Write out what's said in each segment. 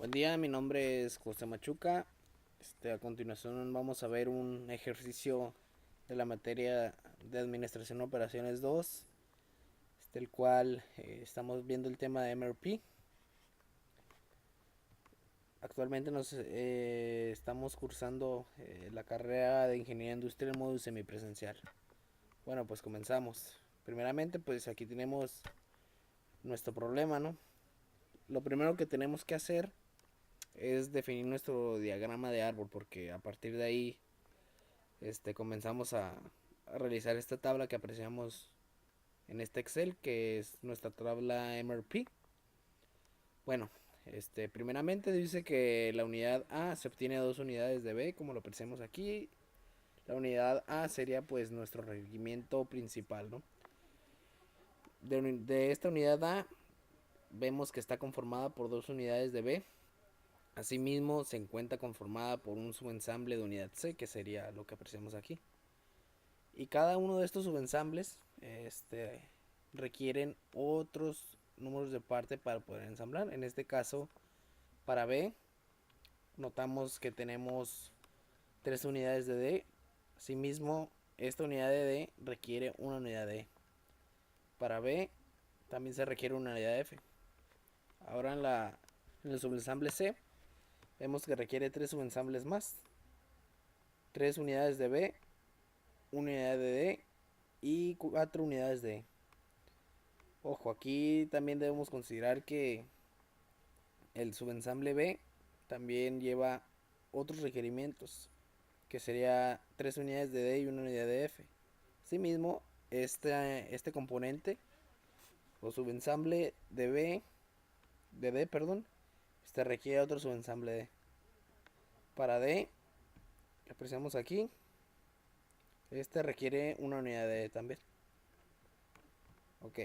Buen día, mi nombre es José Machuca. A continuación vamos a ver un ejercicio de la materia de Administración de Operaciones 2, el cual estamos viendo el tema de MRP. Actualmente nos estamos cursando la carrera de Ingeniería Industrial en modo semipresencial. Bueno, pues comenzamos. Primeramente, pues aquí tenemos nuestro problema, ¿no? Lo primero que tenemos que hacer es definir nuestro diagrama de árbol, porque a partir de ahí comenzamos a realizar esta tabla que apreciamos en este Excel, que es nuestra tabla MRP. Bueno, primeramente dice que la unidad A se obtiene a 2 unidades de B, como lo apreciamos aquí. La unidad A sería pues nuestro requerimiento principal, ¿no? De esta unidad A vemos que está conformada por 2 unidades de B. Asimismo se encuentra conformada por un subensamble de unidad C, que sería lo que apreciamos aquí. Y cada uno de estos subensambles requieren otros números de parte para poder ensamblar. En este caso, para B, notamos que tenemos 3 unidades de D. Asimismo, esta unidad de D requiere una unidad de E. Para B, también se requiere una unidad de F. Ahora en el subensamble C, vemos que requiere 3 subensambles más. 3 unidades de B, una unidad de D y 4 unidades de E. Ojo, aquí también debemos considerar que el subensamble B también lleva otros requerimientos, que sería 3 unidades de D y una unidad de F. Asimismo, este componente o subensamble de D, perdón, requiere otro subensamble D. Para D, que apreciamos aquí, requiere una unidad de D también. Ok.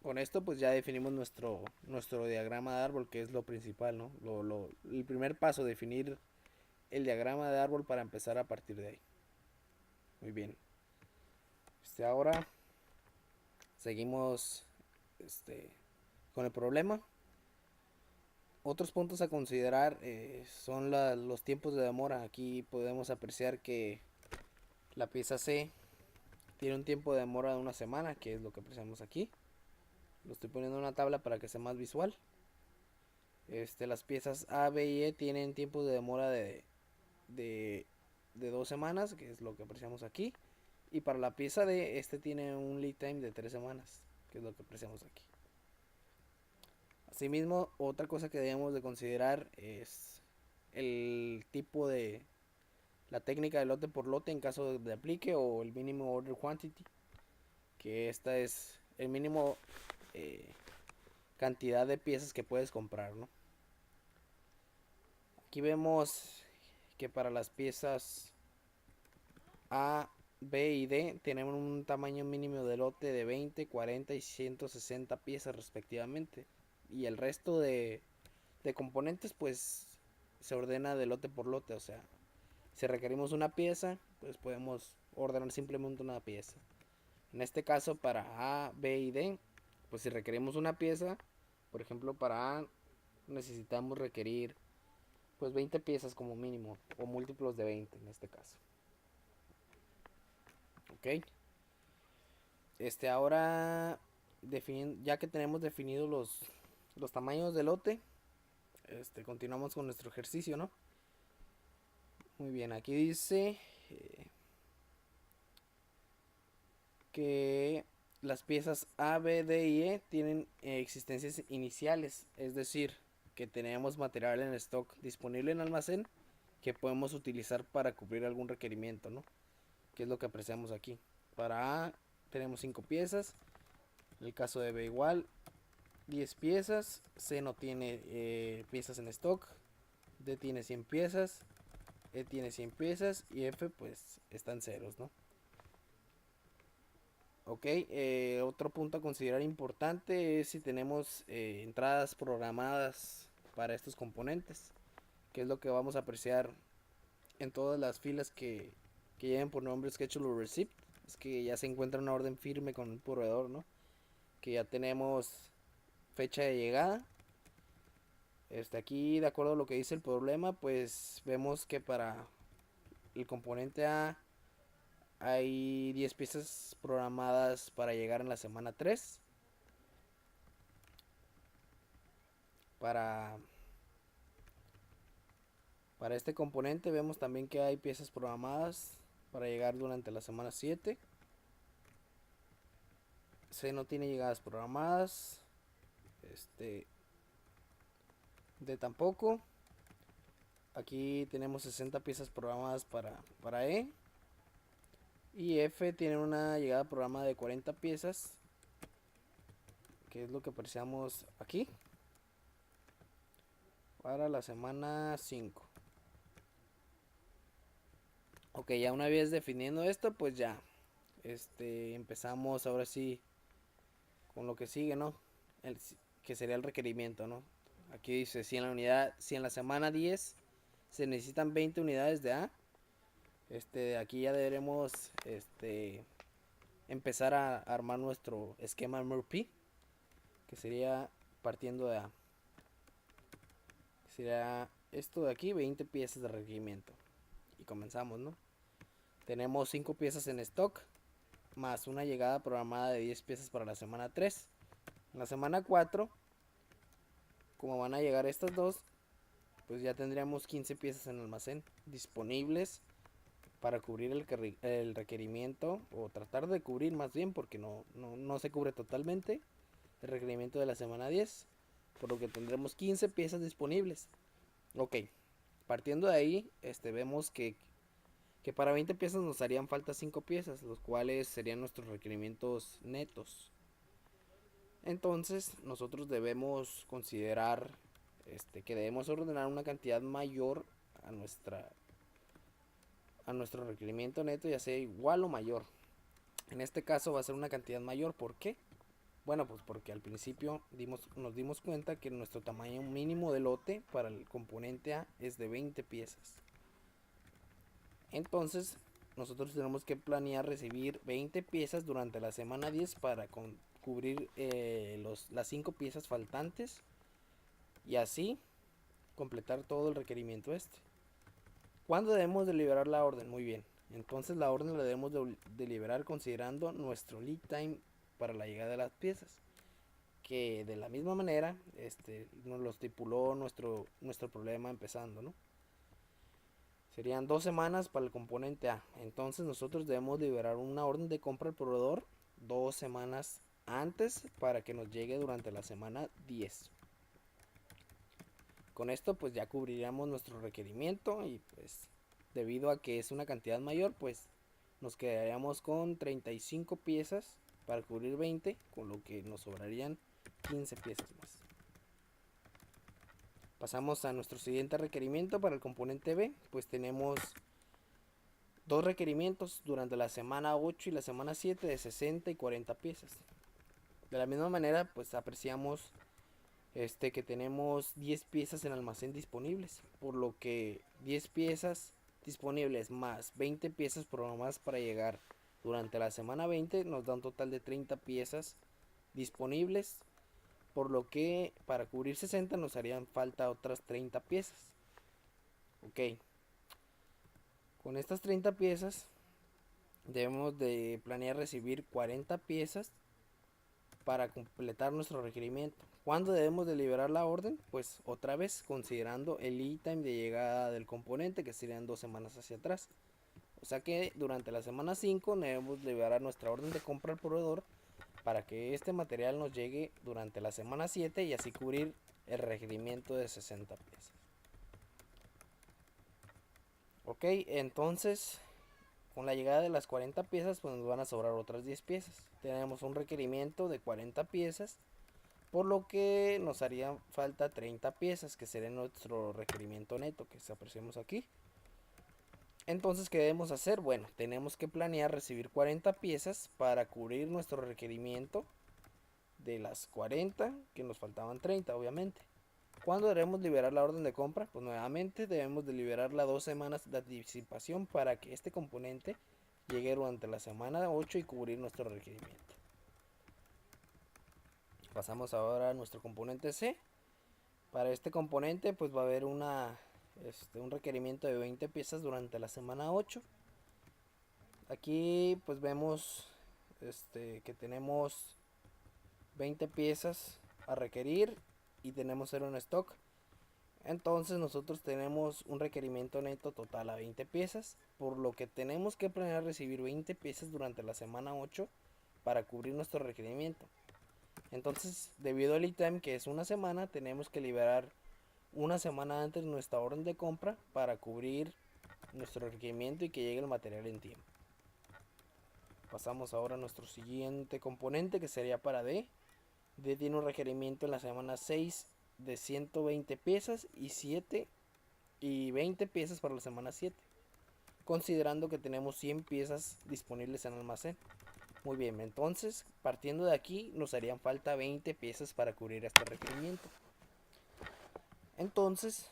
Con esto pues ya definimos nuestro diagrama de árbol, que es lo principal, ¿no? El primer paso, definir el diagrama de árbol para empezar a partir de ahí. Muy bien. Ahora seguimos con el problema. Otros puntos a considerar son los tiempos de demora. Aquí podemos apreciar que la pieza C tiene un tiempo de demora de una semana, que es lo que apreciamos aquí. Lo estoy poniendo en una tabla para que sea más visual. Las piezas A, B y E tienen tiempos de demora de 2 semanas, que es lo que apreciamos aquí. Y para la pieza D, tiene un lead time de 3 semanas, que es lo que apreciamos aquí. Asimismo, otra cosa que debemos de considerar es el tipo de la técnica de lote por lote en caso de aplique, o el mínimo order quantity, que esta es el mínimo cantidad de piezas que puedes comprar, ¿no? Aquí vemos que para las piezas A, B y D tenemos un tamaño mínimo de lote de 20, 40 y 160 piezas respectivamente. Y el resto de componentes pues se ordena de lote por lote. O sea, si requerimos una pieza, pues podemos ordenar simplemente una pieza. En este caso para A, B y D, pues si requerimos una pieza, por ejemplo para A necesitamos requerir pues 20 piezas como mínimo, o múltiplos de 20 en este caso. Ok. Ahora, ya que tenemos definidos los tamaños de lote, continuamos con nuestro ejercicio, ¿no? Muy bien, aquí dice que las piezas A, B, D y E tienen existencias iniciales, es decir, que tenemos material en stock disponible en almacén que podemos utilizar para cubrir algún requerimiento, ¿no? Que es lo que apreciamos aquí. Para A tenemos 5 piezas, en el caso de B igual, 10 piezas, C no tiene piezas en stock, D tiene 100 piezas, E tiene 100 piezas y F pues están ceros, ¿no? Ok, otro punto a considerar importante es si tenemos entradas programadas para estos componentes, que es lo que vamos a apreciar en todas las filas que lleven por nombre Schedule o Receipt. Es que ya se encuentra una orden firme con el proveedor, ¿no? Que ya tenemos fecha de llegada, Aquí, de acuerdo a lo que dice el problema, pues vemos que para el componente A hay 10 piezas programadas para llegar en la semana 3. Para este componente vemos también que hay piezas programadas para llegar durante la semana 7. C no tiene llegadas programadas. D tampoco. Aquí tenemos 60 piezas programadas para E. Y F tiene una llegada programada de 40 piezas, que es lo que apreciamos aquí, para la semana 5. Ok, ya una vez definiendo esto, pues ya empezamos ahora sí con lo que sigue, ¿no? Que sería el requerimiento, ¿no? Aquí dice, si en la semana 10 se necesitan 20 unidades de A, aquí ya deberemos empezar a armar nuestro esquema MRP, que sería partiendo de A. Sería esto de aquí, 20 piezas de requerimiento. Y comenzamos, ¿no? Tenemos 5 piezas en stock, más una llegada programada de 10 piezas para la semana 3. En la semana 4, como van a llegar estas dos, pues ya tendríamos 15 piezas en almacén disponibles para cubrir el requerimiento, o tratar de cubrir más bien, porque no se cubre totalmente el requerimiento de la semana 10, por lo que tendremos 15 piezas disponibles. Ok, partiendo de ahí, vemos que para 20 piezas nos harían falta 5 piezas, los cuales serían nuestros requerimientos netos. Entonces nosotros debemos considerar que debemos ordenar una cantidad mayor a nuestro requerimiento neto, ya sea igual o mayor. En este caso va a ser una cantidad mayor. ¿Por qué? Bueno, pues porque al principio nos dimos cuenta que nuestro tamaño mínimo de lote para el componente A es de 20 piezas. Entonces nosotros tenemos que planear recibir 20 piezas durante la semana 10 para cubrir las 5 piezas faltantes, y así completar todo el requerimiento ¿Cuándo debemos de liberar la orden? Muy bien. Entonces la orden la debemos de liberar considerando nuestro lead time para la llegada de las piezas, que de la misma manera nos lo estipuló nuestro problema empezando, ¿no? Serían 2 semanas para el componente A. Entonces nosotros debemos liberar una orden de compra al proveedor 2 semanas antes para que nos llegue durante la semana 10. Con esto pues ya cubriríamos nuestro requerimiento, y pues debido a que es una cantidad mayor, pues nos quedaríamos con 35 piezas para cubrir 20, con lo que nos sobrarían 15 piezas más. Pasamos a nuestro siguiente requerimiento para el componente B. Pues tenemos dos requerimientos durante la semana 8 y la semana 7 de 60 y 40 piezas. De la misma manera, pues apreciamos que tenemos 10 piezas en almacén disponibles, por lo que 10 piezas disponibles más 20 piezas programadas para llegar durante la semana 20 nos da un total de 30 piezas disponibles, por lo que para cubrir 60 nos harían falta otras 30 piezas. Ok, con estas 30 piezas debemos de planear recibir 40 piezas para completar nuestro requerimiento. ¿Cuándo debemos de liberar la orden? Pues otra vez considerando el lead time de llegada del componente, que serían 2 semanas hacia atrás. O sea que durante la semana 5 debemos liberar nuestra orden de compra al proveedor para que este material nos llegue durante la semana 7 y así cubrir el requerimiento de 60 piezas. Ok, entonces con la llegada de las 40 piezas pues nos van a sobrar otras 10 piezas. Tenemos un requerimiento de 40 piezas, por lo que nos haría falta 30 piezas, que sería nuestro requerimiento neto que apreciamos aquí. Entonces, ¿qué debemos hacer? Bueno, tenemos que planear recibir 40 piezas para cubrir nuestro requerimiento de las 40, que nos faltaban 30 obviamente. ¿Cuándo debemos liberar la orden de compra? Pues nuevamente debemos de liberarla 2 semanas de anticipación para que este componente llegue durante la semana 8 y cubrir nuestro requerimiento. Pasamos ahora a nuestro componente C. Para este componente pues va a haber un requerimiento de 20 piezas durante la semana 8. Aquí pues vemos que tenemos 20 piezas a requerir y tenemos 0 en stock. Entonces nosotros tenemos un requerimiento neto total a 20 piezas, por lo que tenemos que planear recibir 20 piezas durante la semana 8 para cubrir nuestro requerimiento. Entonces, debido al lead time que es una semana, tenemos que liberar una semana antes nuestra orden de compra para cubrir nuestro requerimiento y que llegue el material en tiempo. Pasamos ahora a nuestro siguiente componente, que sería para D. D tiene un requerimiento en la semana 6 de 120 piezas y 20 piezas para la semana 7, considerando que tenemos 100 piezas disponibles en almacén. Muy bien, entonces partiendo de aquí nos harían falta 20 piezas para cubrir este requerimiento. Entonces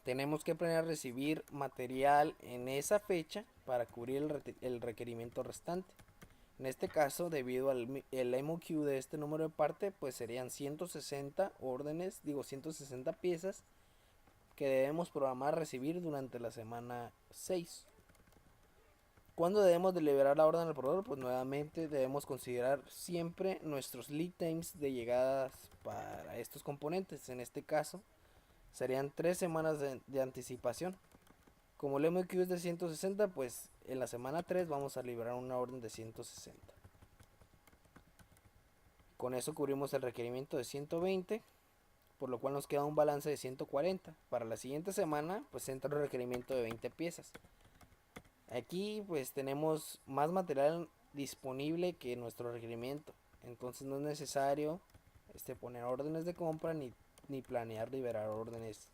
tenemos que planear recibir material en esa fecha para cubrir el requerimiento restante. En este caso, debido al MOQ de este número de parte, pues serían 160 órdenes, 160 piezas que debemos programar recibir durante la semana 6. ¿Cuándo debemos de liberar la orden al proveedor? Pues nuevamente debemos considerar siempre nuestros lead times de llegadas para estos componentes. En este caso serían 3 semanas de anticipación. Como el MOQ es de 160, pues en la semana 3 vamos a liberar una orden de 160. Con eso cubrimos el requerimiento de 120, por lo cual nos queda un balance de 140. Para la siguiente semana pues entra el requerimiento de 20 piezas. Aquí pues tenemos más material disponible que nuestro requerimiento, entonces no es necesario poner órdenes de compra ni planear liberar órdenes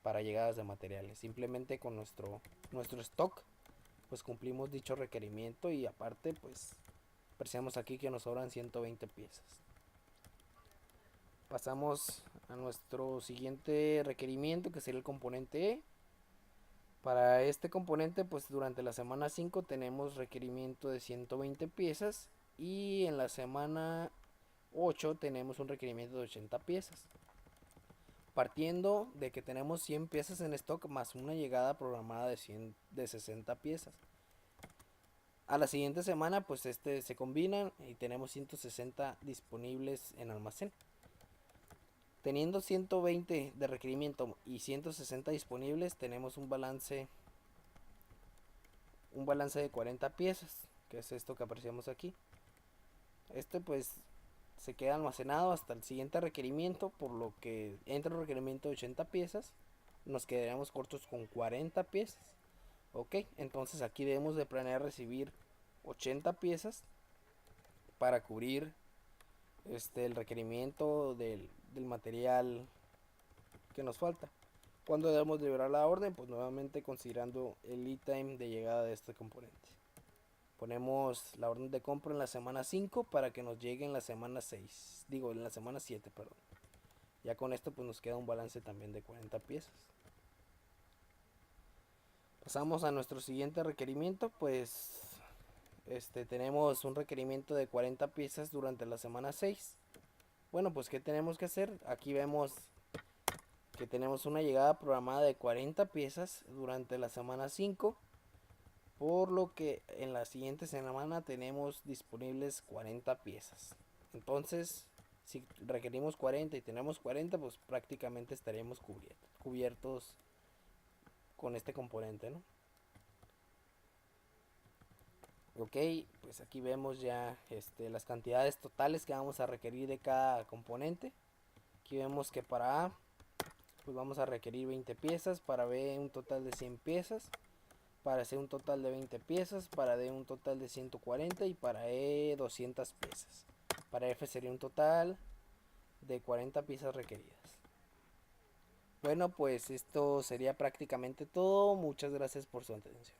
para llegadas de materiales. Simplemente con nuestro stock pues cumplimos dicho requerimiento y aparte pues apreciamos aquí que nos sobran 120 piezas. Pasamos a nuestro siguiente requerimiento, que sería el componente E. Para este componente pues durante la semana 5 tenemos requerimiento de 120 piezas y en la semana 8 tenemos un requerimiento de 80 piezas. Partiendo de que tenemos 100 piezas en stock más una llegada programada de 60 piezas. A la siguiente semana pues se combinan y tenemos 160 disponibles en almacén. Teniendo 120 de requerimiento y 160 disponibles, tenemos un balance de 40 piezas, que es esto que apreciamos aquí. Pues se queda almacenado hasta el siguiente requerimiento, por lo que entra el requerimiento de 80 piezas, nos quedaríamos cortos con 40 piezas. Ok, entonces aquí debemos de planear recibir 80 piezas para cubrir el requerimiento del material que nos falta. ¿Cuándo debemos liberar la orden? Pues nuevamente considerando el lead time de llegada de este componente. Ponemos la orden de compra en la semana 5 para que nos llegue en la semana 6. En la semana 7, perdón. Ya con esto pues nos queda un balance también de 40 piezas. Pasamos a nuestro siguiente requerimiento, pues tenemos un requerimiento de 40 piezas durante la semana 6. Bueno, pues ¿qué tenemos que hacer? Aquí vemos que tenemos una llegada programada de 40 piezas durante la semana 5, por lo que en la siguiente semana tenemos disponibles 40 piezas. Entonces, si requerimos 40 y tenemos 40, pues prácticamente estaríamos cubiertos con este componente, ¿no? Ok, pues aquí vemos ya las cantidades totales que vamos a requerir de cada componente. Aquí vemos que para A pues vamos a requerir 20 piezas, para B un total de 100 piezas, para C un total de 20 piezas, para D un total de 140 y para E 200 piezas. Para F sería un total de 40 piezas requeridas. Bueno, pues esto sería prácticamente todo. Muchas gracias por su atención.